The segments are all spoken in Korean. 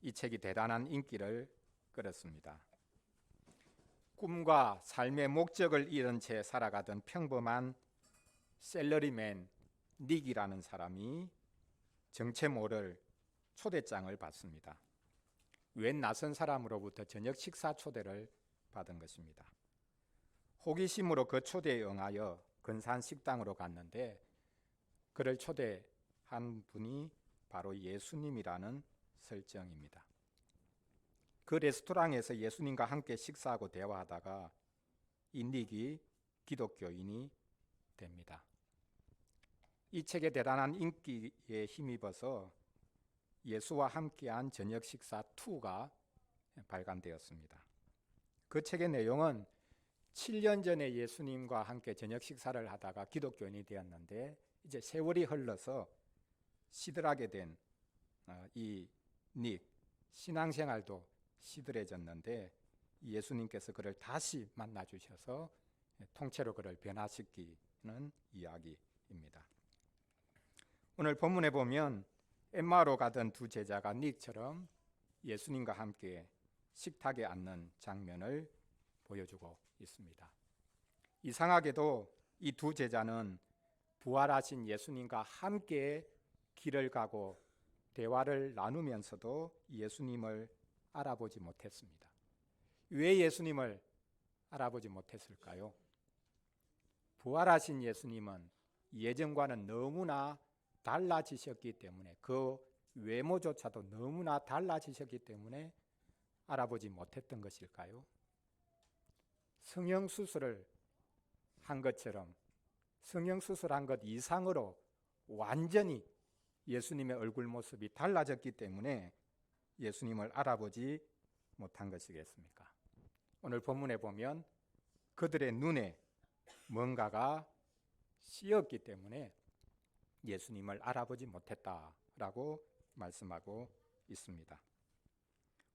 이 책이 대단한 인기를 끌었습니다. 꿈과 삶의 목적을 잃은 채 살아가던 평범한 셀러리맨 닉이라는 사람이 정체 모를 초대장을 받습니다. 웬 낯선 사람으로부터 저녁 식사 초대를 받은 것입니다. 호기심으로 그 초대에 응하여 근사한 식당으로 갔는데 그를 초대한 분이 바로 예수님이라는 설정입니다. 그 레스토랑에서 예수님과 함께 식사하고 대화하다가 이 닉이 기독교인이 됩니다. 이 책의 대단한 인기에 힘입어서 예수와 함께한 저녁 식사 2가 발간되었습니다. 그 책의 내용은 7년 전에 예수님과 함께 저녁 식사를 하다가 기독교인이 되었는데 이제 세월이 흘러서 시들하게 된 이 닉, 신앙생활도 시들해졌는데 예수님께서 그를 다시 만나주셔서 통째로 그를 변화시키는 이야기입니다. 오늘 본문에 보면 엠마오로 가던 두 제자가 닉처럼 예수님과 함께 식탁에 앉는 장면을 보여주고 있습니다. 이상하게도 이 두 제자는 부활하신 예수님과 함께 길을 가고 대화를 나누면서도 예수님을 알아보지 못했습니다. 왜 예수님을 알아보지 못했을까요? 부활하신 예수님은 예전과는 너무나 달라지셨기 때문에, 그 외모조차도 너무나 달라지셨기 때문에 알아보지 못했던 것일까요? 성형수술을 한 것처럼 성형수술한 것 이상으로 완전히 예수님의 얼굴 모습이 달라졌기 때문에 예수님을 알아보지 못한 것이겠습니까? 오늘 본문에 보면 그들의 눈에 뭔가가 씌었기 때문에 예수님을 알아보지 못했다라고 말씀하고 있습니다.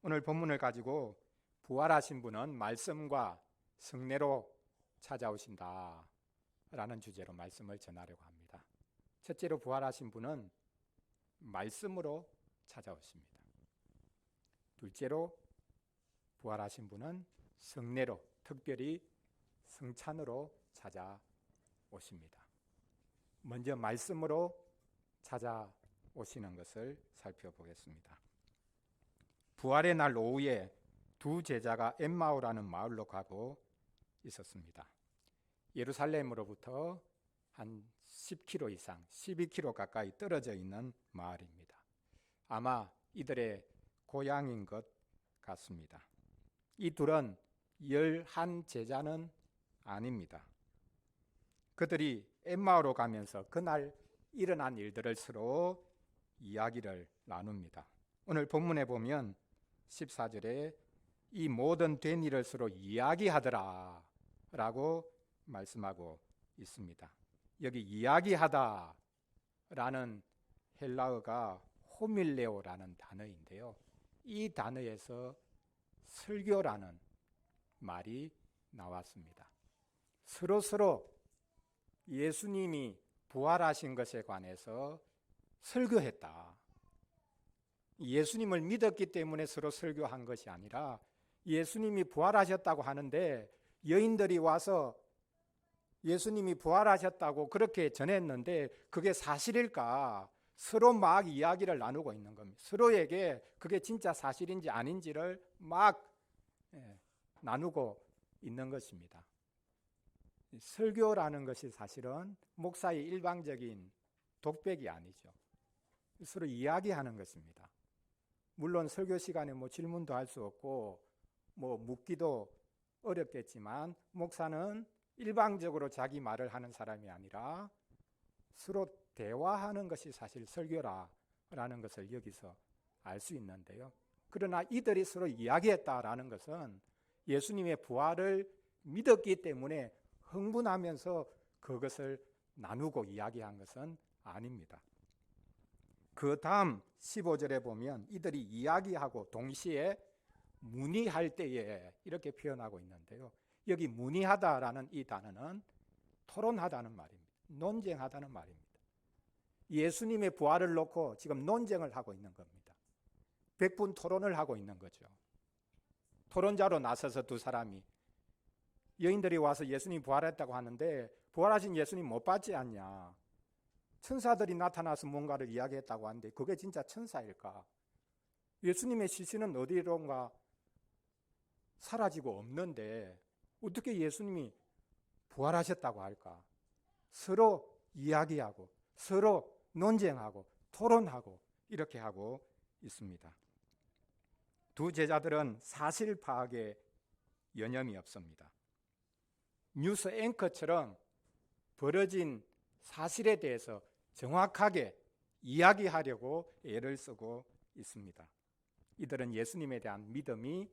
오늘 본문을 가지고 부활하신 분은 말씀과 성례로 찾아오신다라는 주제로 말씀을 전하려고 합니다. 첫째로 부활하신 분은 말씀으로 찾아오십니다. 둘째로 부활하신 분은 성례로, 특별히 성찬으로 찾아오십니다. 먼저 말씀으로 찾아오시는 것을 살펴보겠습니다. 부활의 날 오후에 두 제자가 엠마오라는 마을로 가고 있었습니다. 예루살렘으로부터 한 10km 이상, 12km 가까이 떨어져 있는 마을입니다. 아마 이들의 고향인 것 같습니다. 이 둘은 11 제자는 아닙니다. 그들이 엠마오로 가면서 그날 일어난 일들을 서로 이야기를 나눕니다. 오늘 본문에 보면 14절에 이 모든 된 일을 서로 이야기하더라 라고 말씀하고 있습니다. 여기 이야기하다 라는 헬라어가 호밀레오라는 단어인데요, 이 단어에서 설교라는 말이 나왔습니다. 서로 예수님이 부활하신 것에 관해서 설교했다. 예수님을 믿었기 때문에 서로 설교한 것이 아니라 예수님이 부활하셨다고 하는데 여인들이 와서 예수님이 부활하셨다고 그렇게 전했는데 그게 사실일까? 서로 막 이야기를 나누고 있는 겁니다. 서로에게 그게 진짜 사실인지 아닌지를 막 나누고 있는 것입니다. 설교라는 것이 사실은 목사의 일방적인 독백이 아니죠. 서로 이야기하는 것입니다. 물론 설교 시간에 질문도 할 수 없고 묻기도 어렵겠지만 목사는 일방적으로 자기 말을 하는 사람이 아니라 서로 대화하는 것이 사실 설교라는 것을 여기서 알 수 있는데요. 그러나 이들이 서로 이야기했다라는 것은 예수님의 부활을 믿었기 때문에 흥분하면서 그것을 나누고 이야기한 것은 아닙니다. 그 다음 15절에 보면 이들이 이야기하고 동시에 문의할 때에 이렇게 표현하고 있는데요, 여기 문의하다라는 이 단어는 토론하다는 말입니다. 논쟁하다는 말입니다. 예수님의 부활을 놓고 지금 논쟁을 하고 있는 겁니다. 백분 토론을 하고 있는 거죠. 토론자로 나서서 두 사람이, 여인들이 와서 예수님 부활했다고 하는데 부활하신 예수님 못 봤지 않냐, 천사들이 나타나서 뭔가를 이야기했다고 하는데 그게 진짜 천사일까, 예수님의 시신은 어디론가 사라지고 없는데 어떻게 예수님이 부활하셨다고 할까, 서로 이야기하고 서로 논쟁하고 토론하고 이렇게 하고 있습니다. 두 제자들은 사실 파악에 여념이 없습니다. 뉴스 앵커처럼 벌어진 사실에 대해서 정확하게 이야기하려고 애를 쓰고 있습니다. 이들은 예수님에 대한 믿음이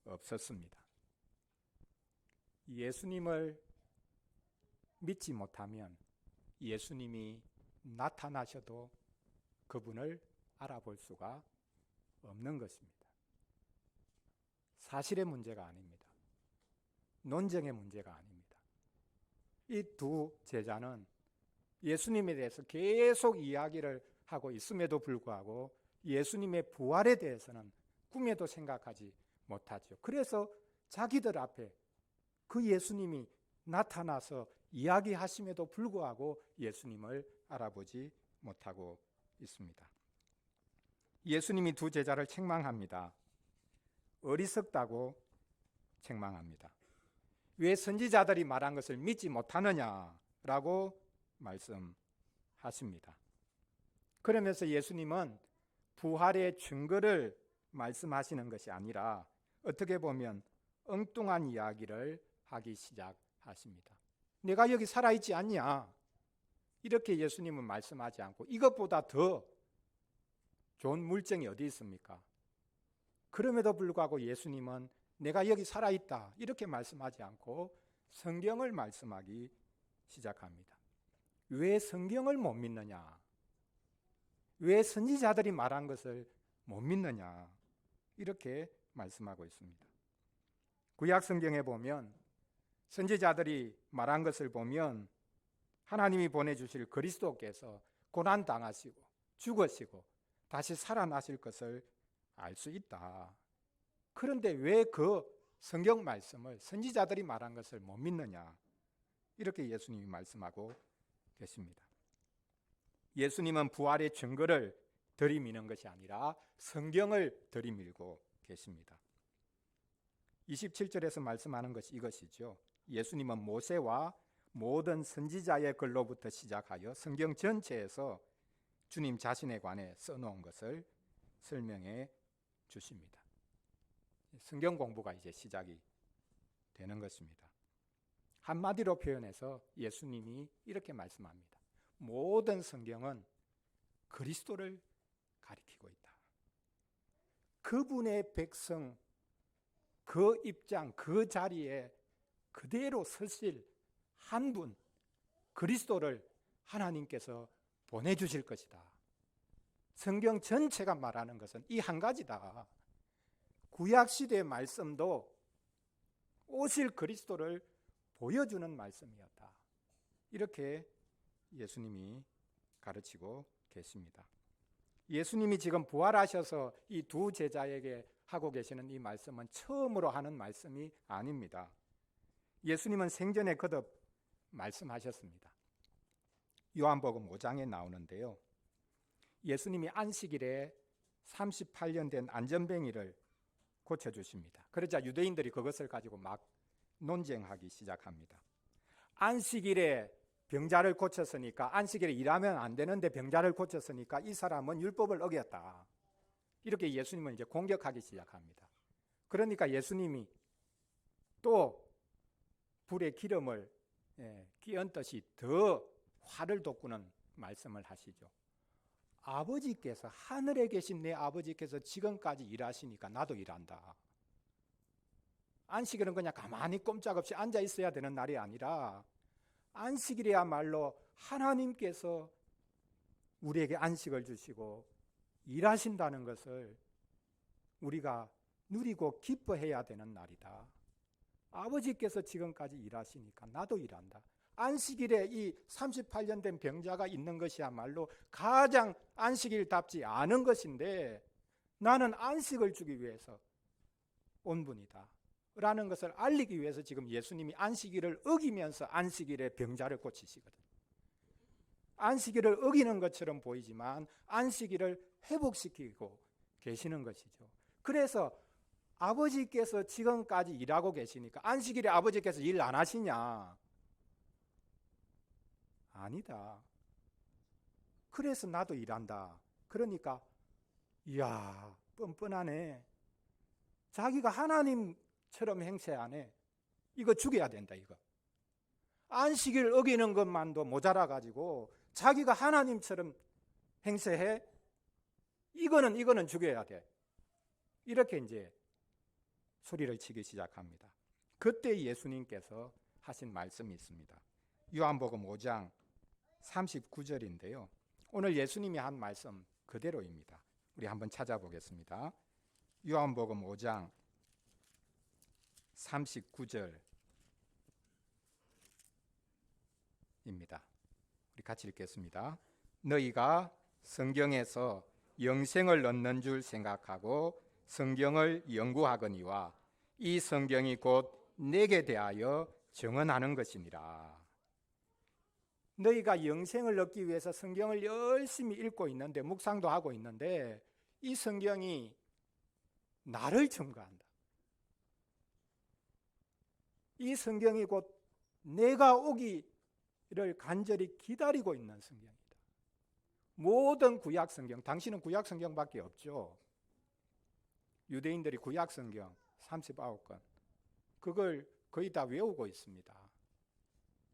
없었습니다. 예수님을 믿지 못하면 예수님이 나타나셔도 그분을 알아볼 수가 없는 것입니다. 사실의 문제가 아닙니다. 논쟁의 문제가 아닙니다. 이 두 제자는 예수님에 대해서 계속 이야기를 하고 있음에도 불구하고 예수님의 부활에 대해서는 꿈에도 생각하지 못하죠. 그래서 자기들 앞에 그 예수님이 나타나서 이야기하심에도 불구하고 예수님을 알아보지 못하고 있습니다. 예수님이 두 제자를 책망합니다. 어리석다고 책망합니다. 왜 선지자들이 말한 것을 믿지 못하느냐라고 말씀하십니다. 그러면서 예수님은 부활의 증거를 말씀하시는 것이 아니라 어떻게 보면 엉뚱한 이야기를 하기 시작하십니다. 내가 여기 살아있지 않냐, 이렇게 예수님은 말씀하지 않고 이것보다 더 좋은 물증이 어디 있습니까? 그럼에도 불구하고 예수님은 내가 여기 살아있다 이렇게 말씀하지 않고 성경을 말씀하기 시작합니다. 왜 성경을 못 믿느냐, 왜 선지자들이 말한 것을 못 믿느냐, 이렇게 말씀하고 있습니다. 구약 성경에 보면 선지자들이 말한 것을 보면 하나님이 보내주실 그리스도께서 고난당하시고 죽으시고 다시 살아나실 것을 알 수 있다. 그런데 왜 그 성경 말씀을 선지자들이 말한 것을 못 믿느냐, 이렇게 예수님이 말씀하고 계십니다. 예수님은 부활의 증거를 들이미는 것이 아니라 성경을 들이밀고 계십니다. 27절에서 말씀하는 것이 이것이죠. 예수님은 모세와 모든 선지자의 글로부터 시작하여 성경 전체에서 주님 자신에 관해 써놓은 것을 설명해 주십니다. 성경 공부가 이제 시작이 되는 것입니다. 한마디로 표현해서 예수님이 이렇게 말씀합니다. 모든 성경은 그리스도를 가리키고 있다. 그분의 백성, 그 입장, 그 자리에 그대로 서실 한 분, 그리스도를 하나님께서 보내주실 것이다. 성경 전체가 말하는 것은 이 한 가지다. 구약시대의 말씀도 오실 그리스도를 보여주는 말씀이었다. 이렇게 예수님이 가르치고 계십니다. 예수님이 지금 부활하셔서 이 두 제자에게 하고 계시는 이 말씀은 처음으로 하는 말씀이 아닙니다. 예수님은 생전에 거듭 말씀하셨습니다. 요한복음 5장에 나오는데요. 예수님이 안식일에 38년 된 안전뱅이를 고쳐주십니다. 그러자 유대인들이 그것을 가지고 막 논쟁하기 시작합니다. 안식일에 병자를 고쳤으니까, 안식일에 일하면 안 되는데 병자를 고쳤으니까 이 사람은 율법을 어겼다. 이렇게 예수님을 이제 공격하기 시작합니다. 그러니까 예수님이 또 불에 기름을 끼얹듯이 더 화를 돋구는 말씀을 하시죠. 아버지께서, 하늘에 계신 내 아버지께서 지금까지 일하시니까 나도 일한다. 안식일은 그냥 가만히 꼼짝없이 앉아 있어야 되는 날이 아니라 안식일이야말로 하나님께서 우리에게 안식을 주시고 일하신다는 것을 우리가 누리고 기뻐해야 되는 날이다. 아버지께서 지금까지 일하시니까 나도 일한다. 안식일에 이 38년 된 병자가 있는 것이야말로 가장 안식일답지 않은 것인데 나는 안식을 주기 위해서 온 분이다 라는 것을 알리기 위해서 지금 예수님이 안식일을 어기면서 안식일에 병자를 고치시거든. 안식일을 어기는 것처럼 보이지만 안식일을 회복시키고 계시는 것이죠. 그래서 아버지께서 지금까지 일하고 계시니까 안식일에 아버지께서 일 안 하시냐? 아니다. 그래서 나도 일한다. 그러니까 이야 뻔뻔하네. 자기가 하나님처럼 행세하네. 이거 죽여야 된다. 이거 안식일 어기는 것만도 모자라 가지고 자기가 하나님처럼 행세해. 이거는 죽여야 돼. 이렇게 이제 소리를 치기 시작합니다. 그때 예수님께서 하신 말씀이 있습니다. 요한복음 5장 39절인데요. 오늘 예수님이 한 말씀 그대로입니다. 우리 한번 찾아보겠습니다. 요한복음 5장 39절입니다. 우리 같이 읽겠습니다. 너희가 성경에서 영생을 얻는 줄 생각하고 성경을 연구하거니와 이 성경이 곧 내게 대하여 증언하는 것이니라. 너희가 영생을 얻기 위해서 성경을 열심히 읽고 있는데 묵상도 하고 있는데 이 성경이 나를 증거한다. 이 성경이 곧 내가 오기를 간절히 기다리고 있는 성경이다. 모든 구약 성경, 당신은 구약 성경밖에 없죠. 유대인들이 구약 성경 39권 그걸 거의 다 외우고 있습니다.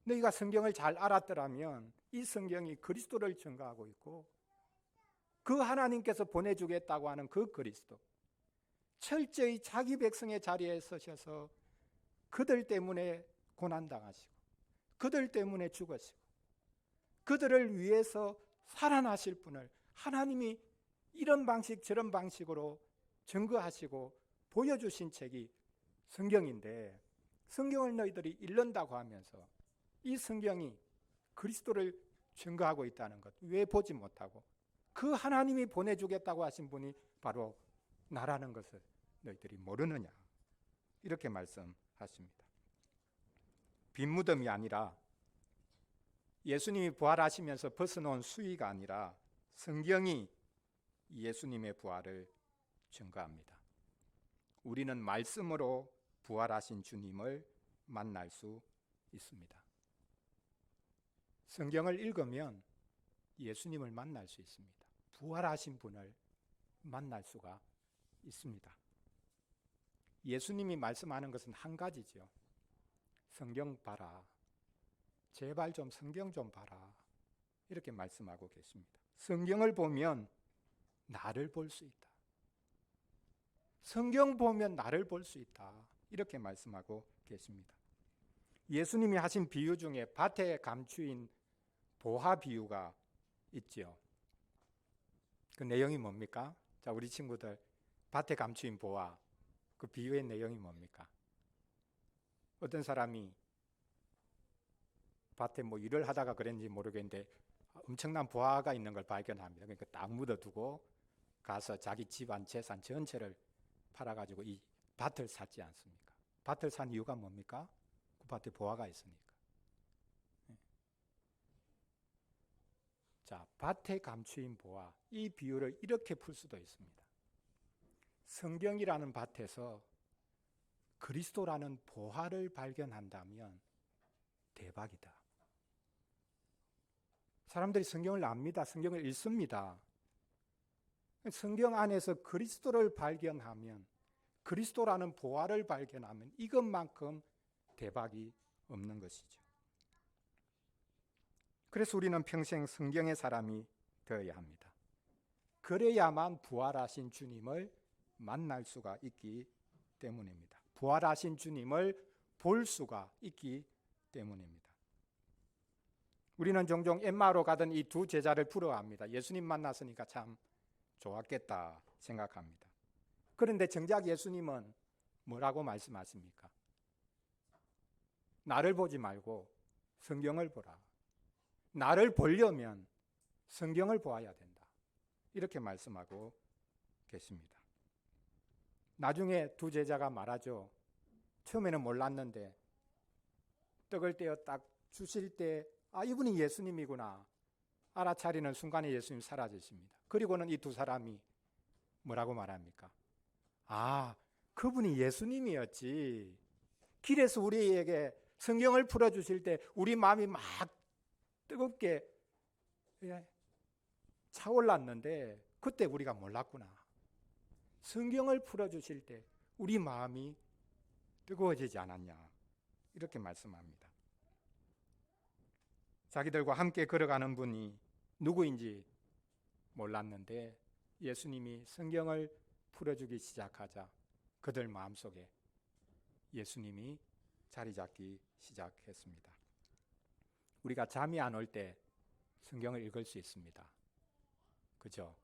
너희가 성경을 잘 알았더라면 이 성경이 그리스도를 증거하고 있고 그 하나님께서 보내주겠다고 하는 그 그리스도, 철저히 자기 백성의 자리에 서셔서 그들 때문에 고난당하시고 그들 때문에 죽으시고 그들을 위해서 살아나실 분을 하나님이 이런 방식 저런 방식으로 증거하시고 보여주신 책이 성경인데 성경을 너희들이 읽는다고 하면서 이 성경이 그리스도를 증거하고 있다는 것 왜 보지 못하고 그 하나님이 보내주겠다고 하신 분이 바로 나라는 것을 너희들이 모르느냐 이렇게 말씀하십니다. 빈 무덤이 아니라 예수님이 부활하시면서 벗어놓은 수위가 아니라 성경이 예수님의 부활을 증거합니다. 우리는 말씀으로 부활하신 주님을 만날 수 있습니다. 성경을 읽으면 예수님을 만날 수 있습니다. 부활하신 분을 만날 수가 있습니다. 예수님이 말씀하는 것은 한 가지죠. 성경 봐라. 제발 좀 성경 좀 봐라. 이렇게 말씀하고 계십니다. 성경을 보면 나를 볼 수 있다. 성경 보면 나를 볼 수 있다. 이렇게 말씀하고 계십니다. 예수님이 하신 비유 중에 밭에 감추인 보화 비유가 있죠. 그 내용이 뭡니까? 자, 우리 친구들 밭에 감추인 보화 그 비유의 내용이 뭡니까? 어떤 사람이 밭에 뭐 일을 하다가 그랬는지 모르겠는데 엄청난 보화가 있는 걸 발견합니다. 그러니까 딱 묻어두고 가서 자기 집안 재산 전체를 팔아가지고 이 밭을 샀지 않습니까? 밭을 산 이유가 뭡니까? 그 밭에 보화가 있으니까. 자, 밭에 감추인 보화, 이 비유를 이렇게 풀 수도 있습니다. 성경이라는 밭에서 그리스도라는 보화를 발견한다면 대박이다. 사람들이 성경을 압니다. 성경을 읽습니다. 성경 안에서 그리스도를 발견하면, 그리스도라는 보화를 발견하면 이것만큼 대박이 없는 것이죠. 그래서 우리는 평생 성경의 사람이 되어야 합니다. 그래야만 부활하신 주님을 만날 수가 있기 때문입니다. 부활하신 주님을 볼 수가 있기 때문입니다. 우리는 종종 엠마오로 가던 이 두 제자를 부러워합니다. 예수님 만났으니까 참 좋았겠다 생각합니다. 그런데 정작 예수님은 뭐라고 말씀하십니까? 나를 보지 말고 성경을 보라. 나를 보려면 성경을 보아야 된다. 이렇게 말씀하고 계십니다. 나중에 두 제자가 말하죠. 처음에는 몰랐는데 떡을 떼어 딱 주실 때 이분이 예수님이구나 알아차리는 순간에 예수님 사라지십니다. 그리고는 이 두 사람이 뭐라고 말합니까? 그분이 예수님이었지. 길에서 우리에게 성경을 풀어주실 때 우리 마음이 막 뜨겁게 차올랐는데 그때 우리가 몰랐구나. 성경을 풀어주실 때 우리 마음이 뜨거워지지 않았냐. 이렇게 말씀합니다. 자기들과 함께 걸어가는 분이 누구인지 몰랐는데 예수님이 성경을 풀어주기 시작하자 그들 마음속에 예수님이 자리 잡기 시작했습니다. 우리가 잠이 안 올 때 성경을 읽을 수 있습니다. 그죠?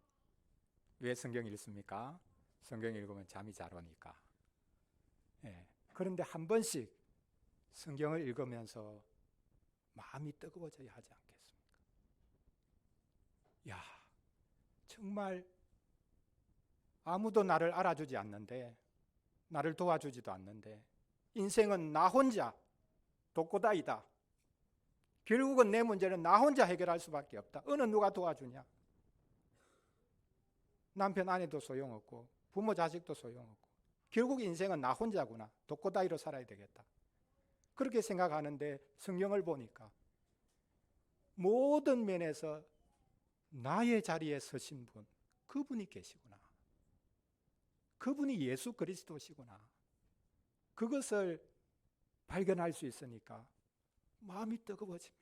왜 성경 읽습니까? 성경 읽으면 잠이 잘 오니까. 그런데 한 번씩 성경을 읽으면서 마음이 뜨거워져야 하지 않겠습니까? 정말 아무도 나를 알아주지 않는데, 나를 도와주지도 않는데, 인생은 나 혼자 독고다이다. 결국은 내 문제는 나 혼자 해결할 수밖에 없다. 어느 누가 도와주냐? 남편 아내도 소용없고 부모 자식도 소용없고 결국 인생은 나 혼자구나. 독고다이로 살아야 되겠다. 그렇게 생각하는데 성경을 보니까 모든 면에서 나의 자리에 서신 분, 그분이 계시구나. 그분이 예수 그리스도시구나. 그것을 발견할 수 있으니까 마음이 뜨거워집니다.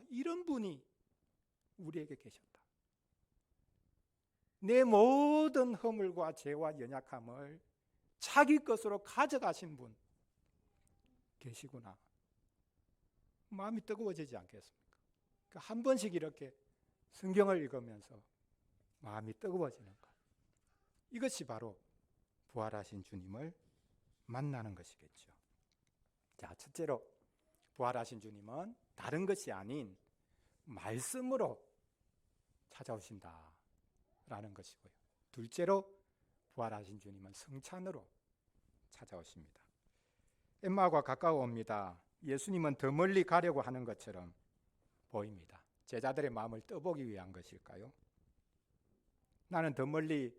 이런 분이 우리에게 계셨다. 내 모든 허물과 죄와 연약함을 자기 것으로 가져가신 분 계시구나. 마음이 뜨거워지지 않겠습니까? 한 번씩 이렇게 성경을 읽으면서 마음이 뜨거워지는 것. 이것이 바로 부활하신 주님을 만나는 것이겠죠. 자, 첫째로 부활하신 주님은 다른 것이 아닌 말씀으로 찾아오신다라는 것이고요. 둘째로 부활하신 주님은 성찬으로 찾아오십니다. 엠마오가 가까워옵니다. 예수님은 더 멀리 가려고 하는 것처럼 보입니다. 제자들의 마음을 떠보기 위한 것일까요? 나는 더 멀리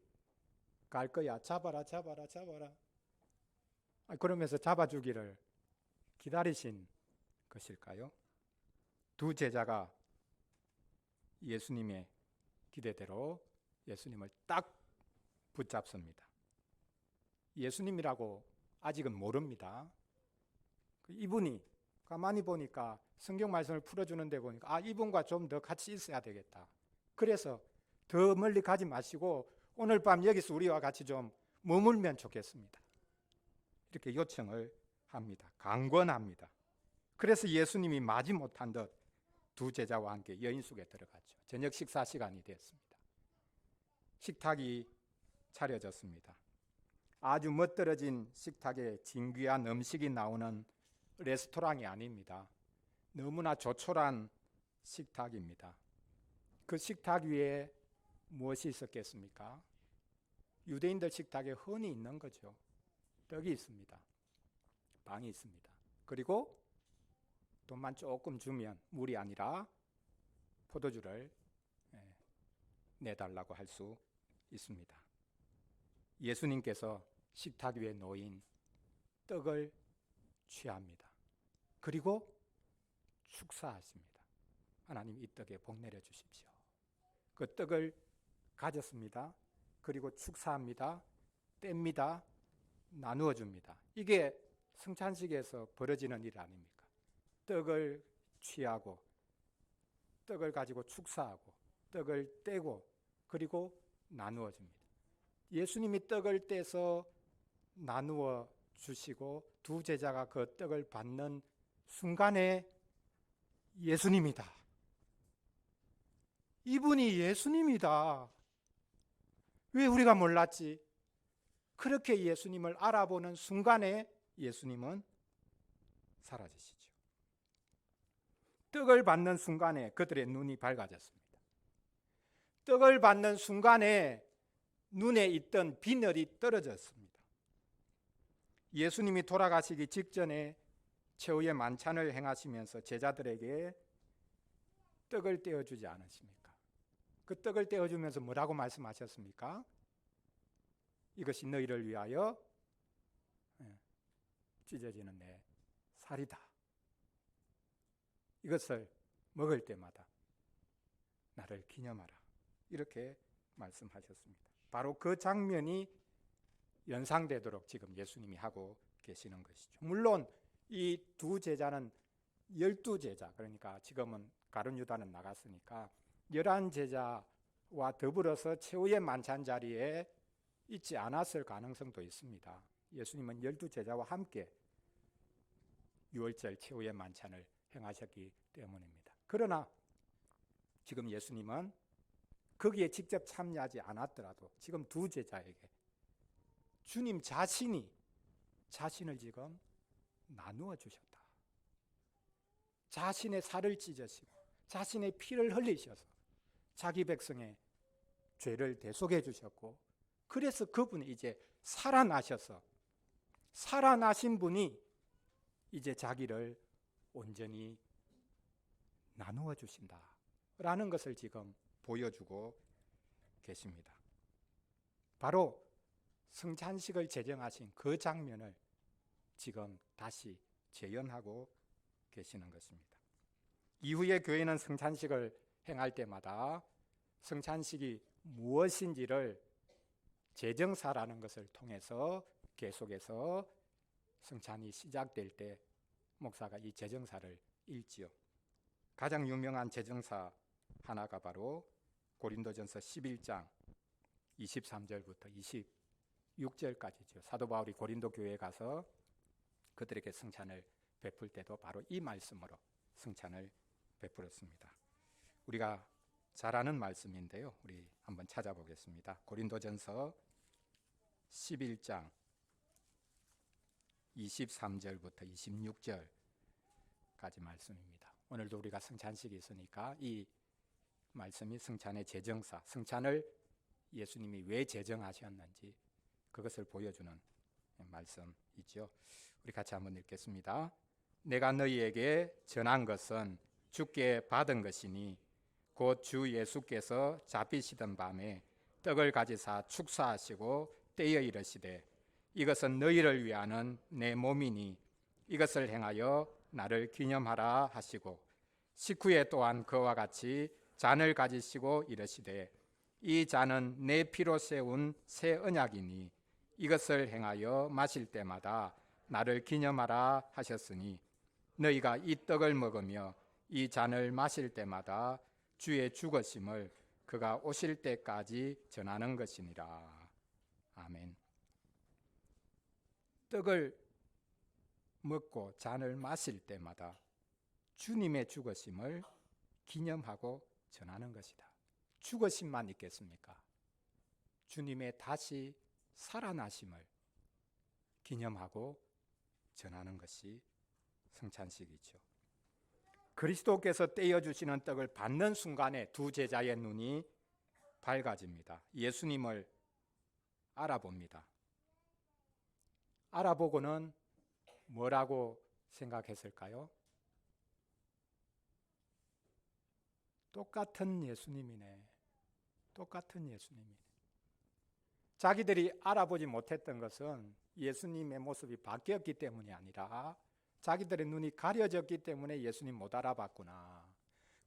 갈 거야. 잡아라. 그러면서 잡아주기를 기다리신 것일까요? 두 제자가 예수님의 기대대로 예수님을 딱 붙잡습니다. 예수님이라고 아직은 모릅니다. 이분이 가만히 보니까 성경 말씀을 풀어주는데 보니까 이분과 좀 더 같이 있어야 되겠다. 그래서 더 멀리 가지 마시고 오늘 밤 여기서 우리와 같이 좀 머물면 좋겠습니다. 이렇게 요청을 합니다. 강권합니다. 그래서 예수님이 마지못한 듯 두 제자와 함께 여인숙에 들어갔죠. 저녁 식사 시간이 됐습니다. 식탁이 차려졌습니다. 아주 멋들어진 식탁에 진귀한 음식이 나오는 레스토랑이 아닙니다. 너무나 조촐한 식탁입니다. 그 식탁 위에 무엇이 있었겠습니까? 유대인들 식탁에 흔히 있는 거죠. 떡이 있습니다. 빵이 있습니다. 그리고 돈만 조금 주면 물이 아니라 포도주를 내달라고 할 수 있습니다. 예수님께서 식탁 위에 놓인 떡을 취합니다. 그리고 축사하십니다. 하나님, 이 떡에 복 내려 주십시오. 그 떡을 가졌습니다. 그리고 축사합니다. 뗍니다. 나누어 줍니다. 이게 성찬식에서 벌어지는 일 아닙니까? 떡을 취하고 떡을 가지고 축사하고 떡을 떼고 그리고 나누어 줍니다. 예수님이 떡을 떼서 나누어 주시고 두 제자가 그 떡을 받는 순간에 예수님이다. 이분이 예수님이다. 왜 우리가 몰랐지? 그렇게 예수님을 알아보는 순간에 예수님은 사라지시죠. 떡을 받는 순간에 그들의 눈이 밝아졌습니다. 떡을 받는 순간에 눈에 있던 비늘이 떨어졌습니다. 예수님이 돌아가시기 직전에 최후의 만찬을 행하시면서 제자들에게 떡을 떼어주지 않으십니까? 그 떡을 떼어주면서 뭐라고 말씀하셨습니까? 이것이 너희를 위하여 찢어지는 내 살이다. 이것을 먹을 때마다 나를 기념하라. 이렇게 말씀하셨습니다. 바로 그 장면이 연상되도록 지금 예수님이 하고 계시는 것이죠. 물론 이 두 제자는 12제자, 그러니까 지금은 가룟 유다는 나갔으니까 11제자와 더불어서 최후의 만찬 자리에 있지 않았을 가능성도 있습니다. 예수님은 12제자와 함께 유월절 최후의 만찬을 행하셨기 때문입니다. 그러나 지금 예수님은 거기에 직접 참여하지 않았더라도 지금 두 제자에게 주님 자신이 자신을 지금 나누어 주셨다. 자신의 살을 찢으시고 자신의 피를 흘리셔서 자기 백성의 죄를 대속해 주셨고, 그래서 그분이 이제 살아나셔서 살아나신 분이 이제 자기를 온전히 나누어 주신다라는 것을 지금 보여주고 계십니다. 바로 성찬식을 제정하신 그 장면을 지금 다시 재현하고 계시는 것입니다. 이후에 교회는 성찬식을 행할 때마다 성찬식이 무엇인지를 제정사라는 것을 통해서 계속해서 성찬이 시작될 때 목사가 이 제정사를 읽지요. 가장 유명한 제정사 하나가 바로 고린도전서 11장 23절부터 26절까지죠. 사도 바울이 고린도 교회에 가서 그들에게 성찬을 베풀 때도 바로 이 말씀으로 성찬을 베풀었습니다. 우리가 잘 아는 말씀인데요. 우리 한번 찾아보겠습니다. 고린도전서 11장 23절부터 26절까지 말씀입니다. 오늘도 우리가 성찬식이 있으니까 이 말씀이 성찬의 제정사, 성찬을 예수님이 왜 제정하셨는지 그것을 보여주는 말씀이죠. 우리 같이 한번 읽겠습니다. 내가 너희에게 전한 것은 주께 받은 것이니 곧 주 예수께서 잡히시던 밤에 떡을 가지사 축사하시고 떼어 이르시되 이것은 너희를 위하는 내 몸이니 이것을 행하여 나를 기념하라 하시고, 식후에 또한 그와 같이 잔을 가지시고 이르시되 이 잔은 내 피로 세운 새 언약이니 이것을 행하여 마실 때마다 나를 기념하라 하셨으니 너희가 이 떡을 먹으며 이 잔을 마실 때마다 주의 죽으심을 그가 오실 때까지 전하는 것이니라. 아멘. 떡을 먹고 잔을 마실 때마다 주님의 죽으심을 기념하고 전하는 것이다. 죽으심만 있겠습니까? 주님의 다시 살아나심을 기념하고 전하는 것이 성찬식이죠. 그리스도께서 떼어주시는 떡을 받는 순간에 두 제자의 눈이 밝아집니다. 예수님을 알아봅니다. 알아보고는 뭐라고 생각했을까요? 똑같은 예수님이네. 똑같은 예수님이네. 자기들이 알아보지 못했던 것은 예수님의 모습이 바뀌었기 때문이 아니라 자기들의 눈이 가려졌기 때문에 예수님 못 알아봤구나.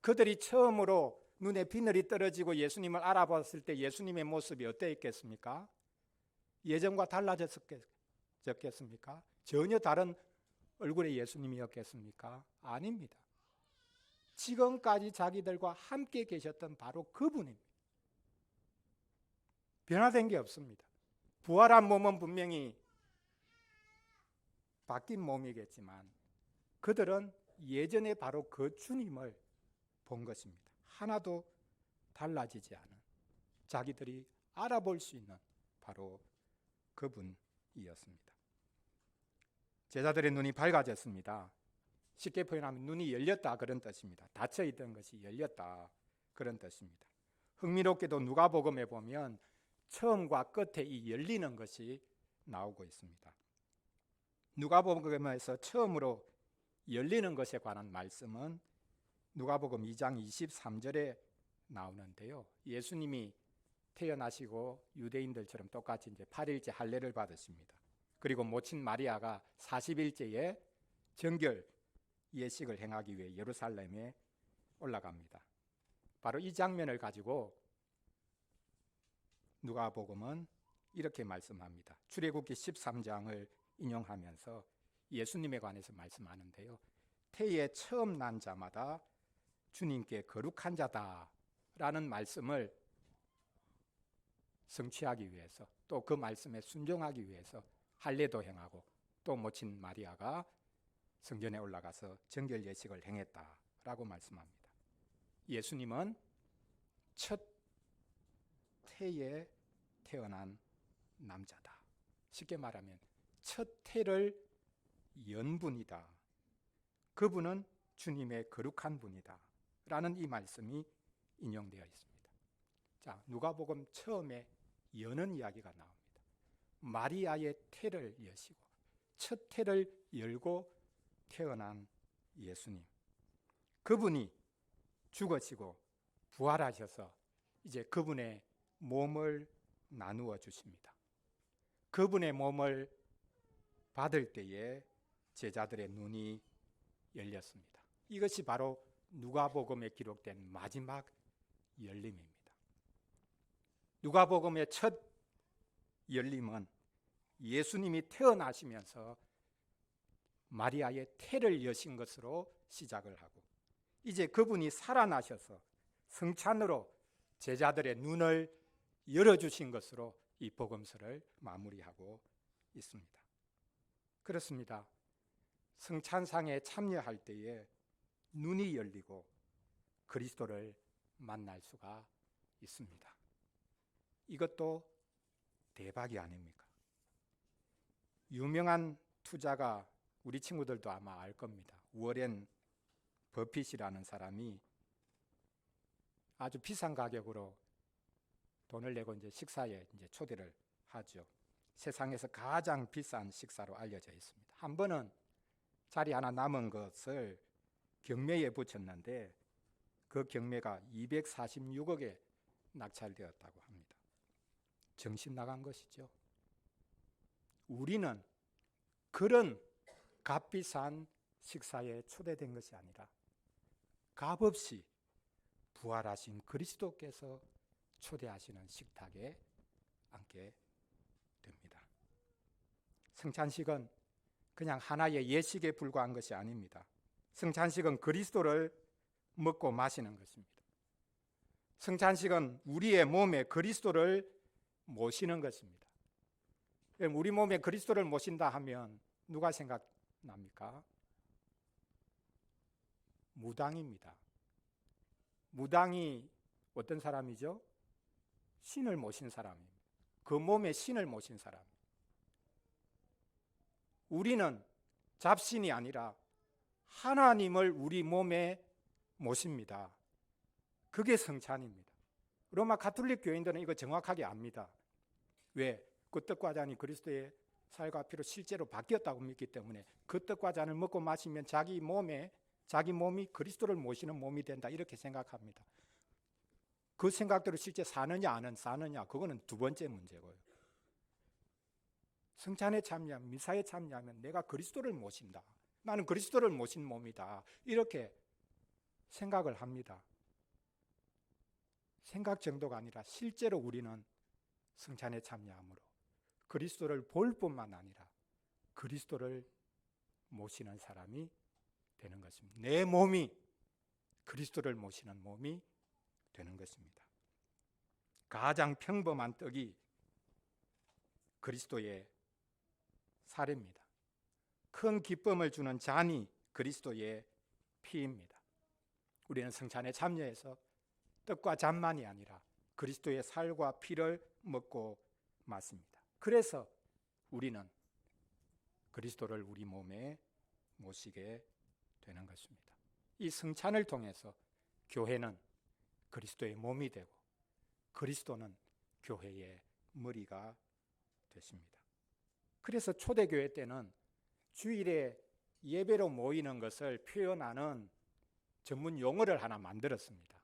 그들이 처음으로 눈에 비늘이 떨어지고 예수님을 알아봤을 때 예수님의 모습이 어땠겠습니까? 예전과 달라졌겠습니까? 전혀 다른 얼굴의 예수님이었겠습니까? 아닙니다. 지금까지 자기들과 함께 계셨던 바로 그분입니다. 변화된 게 없습니다. 부활한 몸은 분명히 바뀐 몸이겠지만 그들은 예전에 바로 그 주님을 본 것입니다. 하나도 달라지지 않은, 자기들이 알아볼 수 있는 바로 그분이었습니다. 제자들의 눈이 밝아졌습니다. 쉽게 표현하면 눈이 열렸다 그런 뜻입니다. 닫혀 있던 것이 열렸다 그런 뜻입니다. 흥미롭게도 누가복음에 보면 처음과 끝에 이 열리는 것이 나오고 있습니다. 누가복음에서 처음으로 열리는 것에 관한 말씀은 누가복음 2장 23절에 나오는데요. 예수님이 태어나시고 유대인들처럼 똑같이 이제 8일째 할례를 받으십니다. 그리고 모친 마리아가 40일째에 정결 예식을 행하기 위해 예루살렘에 올라갑니다. 바로 이 장면을 가지고 누가복음은 이렇게 말씀합니다. 출애굽기 13장을 인용하면서 예수님에 관해서 말씀하는데요. 태에 처음 난 자마다 주님께 거룩한 자다라는 말씀을 성취하기 위해서, 또 그 말씀에 순종하기 위해서 할례도 행하고 또 모친 마리아가 성전에 올라가서 정결 예식을 행했다라고 말씀합니다. 예수님은 첫 태에 태어난 남자다. 쉽게 말하면 첫 태를 연 분이다. 그분은 주님의 거룩한 분이다 라는 이 말씀이 인용되어 있습니다. 자, 누가복음 처음에 여는 이야기가 나옵니다. 마리아의 태를 여시고 첫 태를 열고 태어난 예수님, 그분이 죽으시고 부활하셔서 이제 그분의 몸을 나누어 주십니다. 그분의 몸을 받을 때에 제자들의 눈이 열렸습니다. 이것이 바로 누가복음에 기록된 마지막 열림입니다. 누가복음의 첫 열림은 예수님이 태어나시면서 마리아의 태를 여신 것으로 시작을 하고, 이제 그분이 살아나셔서 성찬으로 제자들의 눈을 열어주신 것으로 이 복음서를 마무리하고 있습니다. 그렇습니다. 성찬상에 참여할 때에 눈이 열리고 그리스도를 만날 수가 있습니다. 이것도 대박이 아닙니까? 유명한 투자가, 우리 친구들도 아마 알 겁니다. 워렌 버핏이라는 사람이 아주 비싼 가격으로 돈을 내고 이제 식사에 이제 초대를 하죠. 세상에서 가장 비싼 식사로 알려져 있습니다. 한 번은 자리 하나 남은 것을 경매에 붙였는데 그 경매가 246억에 낙찰되었다고 합니다. 정신 나간 것이죠. 우리는 그런 값비싼 식사에 초대된 것이 아니라 값없이 부활하신 그리스도께서 초대하시는 식탁에 앉게 됩니다. 성찬식은 그냥 하나의 예식에 불과한 것이 아닙니다. 성찬식은 그리스도를 먹고 마시는 것입니다. 성찬식은 우리의 몸에 그리스도를 모시는 것입니다. 우리 몸에 그리스도를 모신다 하면 누가 생각납니까? 무당입니다. 무당이 어떤 사람이죠? 신을 모신 사람입니다. 그 몸에 신을 모신 사람. 우리는 잡신이 아니라 하나님을 우리 몸에 모십니다. 그게 성찬입니다. 로마 가톨릭 교인들은 이거 정확하게 압니다. 왜? 그 떡과 잔이 그리스도의 살과 피로 실제로 바뀌었다고 믿기 때문에 그 떡과 잔을 먹고 마시면 자기 몸이 그리스도를 모시는 몸이 된다, 이렇게 생각합니다. 그 생각대로 실제 사느냐 안 사느냐, 그거는 두 번째 문제고요. 성찬에 참여하면, 미사에 참여하면 내가 그리스도를 모신다, 나는 그리스도를 모신 몸이다, 이렇게 생각을 합니다. 생각 정도가 아니라 실제로 우리는 성찬에 참여함으로 그리스도를 볼 뿐만 아니라 그리스도를 모시는 사람이 되는 것입니다. 내 몸이 그리스도를 모시는 몸이 되는 것입니다. 가장 평범한 떡이 그리스도의 살입니다. 큰 기쁨을 주는 잔이 그리스도의 피입니다. 우리는 성찬에 참여해서 떡과 잔만이 아니라 그리스도의 살과 피를 먹고 맞습니다. 그래서 우리는 그리스도를 우리 몸에 모시게 되는 것입니다. 이 성찬을 통해서 교회는 그리스도의 몸이 되고 그리스도는 교회의 머리가 되십니다. 그래서 초대교회 때는 주일에 예배로 모이는 것을 표현하는 전문 용어를 하나 만들었습니다.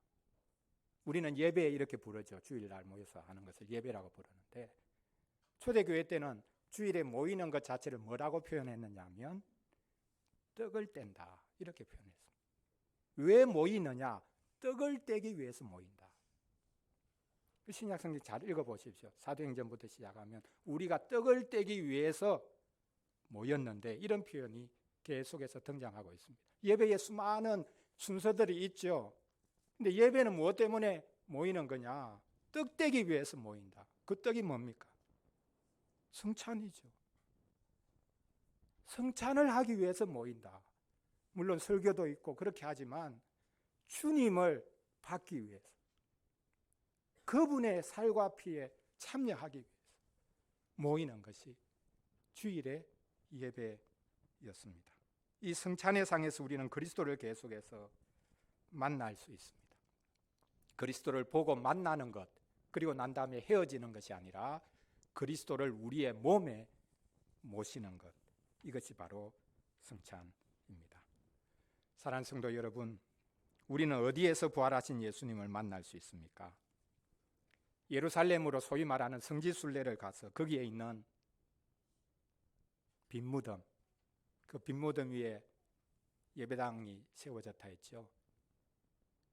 우리는 예배 이렇게 부르죠. 주일날 모여서 하는 것을 예배라고 부르는데 초대교회 때는 주일에 모이는 것 자체를 뭐라고 표현했느냐 하면 떡을 뗀다 이렇게 표현했습니다. 왜 모이느냐? 떡을 떼기 위해서 모인다. 신약성경 잘 읽어보십시오. 사도행전부터 시작하면 우리가 떡을 떼기 위해서 모였는데 이런 표현이 계속해서 등장하고 있습니다. 예배에 수많은 순서들이 있죠. 근데 예배는 무엇 때문에 모이는 거냐? 떡 떼기 위해서 모인다. 그 떡이 뭡니까? 성찬이죠. 성찬을 하기 위해서 모인다. 물론 설교도 있고 그렇게 하지만 주님을 받기 위해서 그분의 살과 피에 참여하기 위해서 모이는 것이 주일의 예배였습니다. 이 성찬의 상에서 우리는 그리스도를 계속해서 만날 수 있습니다. 그리스도를 보고 만나는 것, 그리고 난 다음에 헤어지는 것이 아니라 그리스도를 우리의 몸에 모시는 것, 이것이 바로 성찬입니다. 사랑하는 성도 여러분, 우리는 어디에서 부활하신 예수님을 만날 수 있습니까? 예루살렘으로 소위 말하는 성지순례를 가서 거기에 있는 빈 무덤, 그 빈 무덤 위에 예배당이 세워졌다 했죠.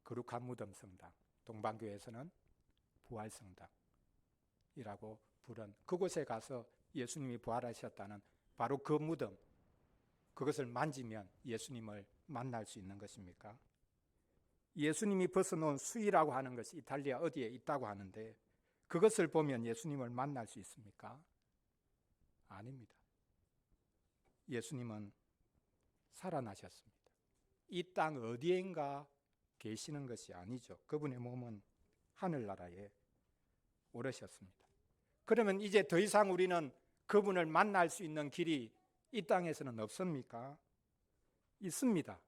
거룩한 무덤 성당, 동방교회에서는 부활성당이라고 부른 그곳에 가서 예수님이 부활하셨다는 바로 그 무덤, 그것을 만지면 예수님을 만날 수 있는 것입니까? 예수님이 벗어놓은 수의라고 하는 것이 이탈리아 어디에 있다고 하는데 그것을 보면 예수님을 만날 수 있습니까? 아닙니다. 예수님은 살아나셨습니다. 이 땅 어디엔가 계시는 것이 아니죠. 그분의 몸은 하늘나라에 오르셨습니다. 그러면 이제 더 이상 우리는 그분을 만날 수 있는 길이 이 땅에서는 없습니까? 있습니다.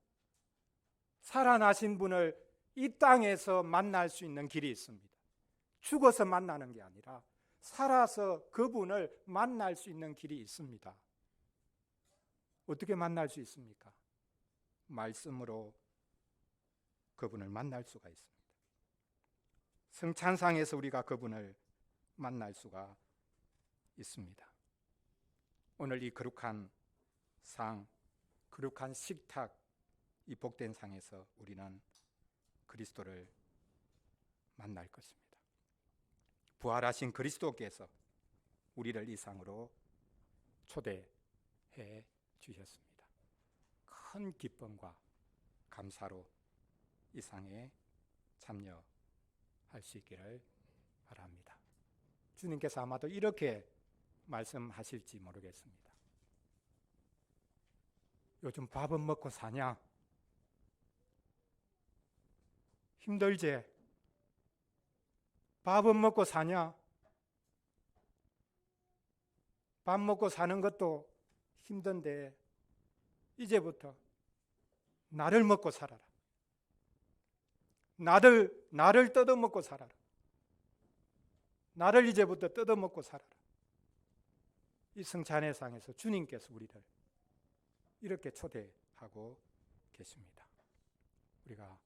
살아나신 분을 이 땅에서 만날 수 있는 길이 있습니다. 죽어서 만나는 게 아니라 살아서 그분을 만날 수 있는 길이 있습니다. 어떻게 만날 수 있습니까? 말씀으로 그분을 만날 수가 있습니다. 성찬상에서 우리가 그분을 만날 수가 있습니다. 오늘 이 거룩한 상, 거룩한 식탁, 이 복된 상에서 우리는 그리스도를 만날 것입니다. 부활하신 그리스도께서 우리를 이 상으로 초대해 주셨습니다. 큰 기쁨과 감사로 이 상에 참여할 수 있기를 바랍니다. 주님께서 아마도 이렇게 말씀하실지 모르겠습니다. 요즘 밥은 먹고 사냐? 힘들지? 밥은 먹고 사냐? 밥 먹고 사는 것도 힘든데 이제부터 나를 먹고 살아라. 나를 뜯어먹고 살아라. 나를 이제부터 뜯어먹고 살아라. 이 성찬의 상에서 주님께서 우리를 이렇게 초대하고 계십니다. 우리가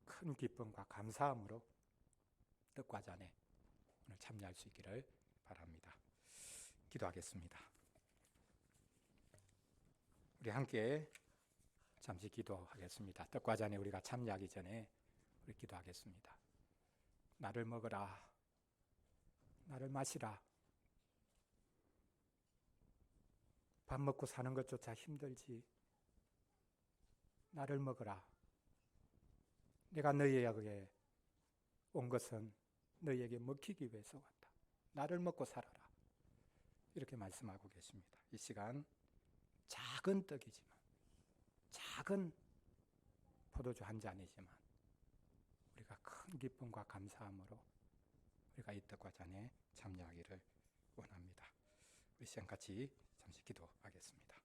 큰 기쁨과 감사함으로 떡과 잔에 오늘 참여할 수 있기를 바랍니다. 기도하겠습니다. 우리 함께 잠시 기도하겠습니다. 떡과 잔에 우리가 참여하기 전에 우리 기도하겠습니다. 나를 먹으라. 나를 마시라. 밥 먹고 사는 것조차 힘들지. 나를 먹으라. 내가 너희에게 온 것은 너희에게 먹히기 위해서 왔다. 나를 먹고 살아라. 이렇게 말씀하고 계십니다. 이 시간 작은 떡이지만, 작은 포도주 한 잔이지만 우리가 큰 기쁨과 감사함으로 우리가 이 떡과 잔에 참여하기를 원합니다. 우리 시간 같이 잠시 기도하겠습니다.